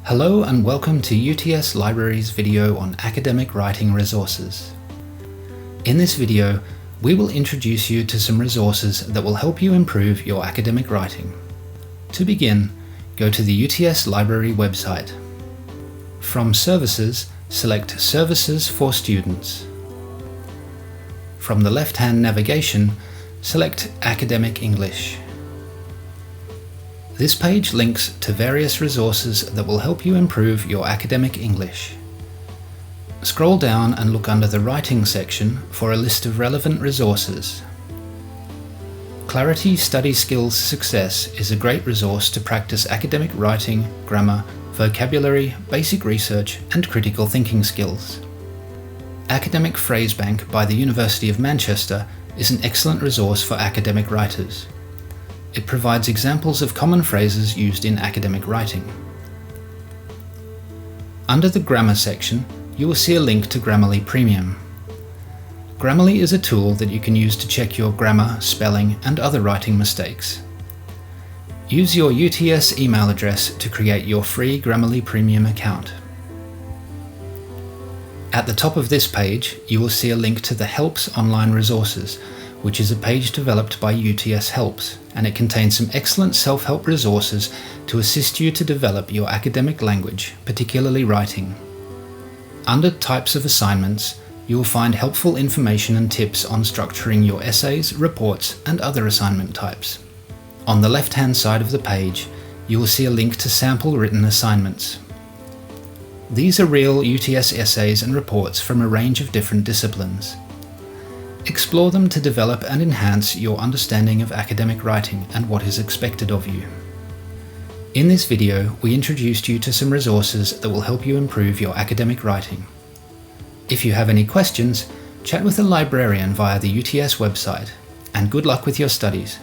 Hello and welcome to UTS Library's video on academic writing resources. In this video, we will introduce you to some resources that will help you improve your academic writing. To begin, go to the UTS Library website. From Services, select Services for Students. From the left-hand navigation, select Academic English. This page links to various resources that will help you improve your academic English. Scroll down and look under the Writing section for a list of relevant resources. Clarity Study Skills Success is a great resource to practice academic writing, grammar, vocabulary, basic research, and critical thinking skills. Academic Phrase Bank by the University of Manchester is an excellent resource for academic writers. It provides examples of common phrases used in academic writing. Under the Grammar section, you will see a link to Grammarly Premium. Grammarly is a tool that you can use to check your grammar, spelling, and other writing mistakes. Use your UTS email address to create your free Grammarly Premium account. At the top of this page, you will see a link to the Helps online resources, which is a page developed by UTS Helps, and it contains some excellent self-help resources to assist you to develop your academic language, particularly writing. Under Types of Assignments, you will find helpful information and tips on structuring your essays, reports, and other assignment types. On the left-hand side of the page, you will see a link to sample written assignments. These are real UTS essays and reports from a range of different disciplines. Explore them to develop and enhance your understanding of academic writing and what is expected of you. In this video, we introduced you to some resources that will help you improve your academic writing. If you have any questions, chat with a librarian via the UTS website, and good luck with your studies.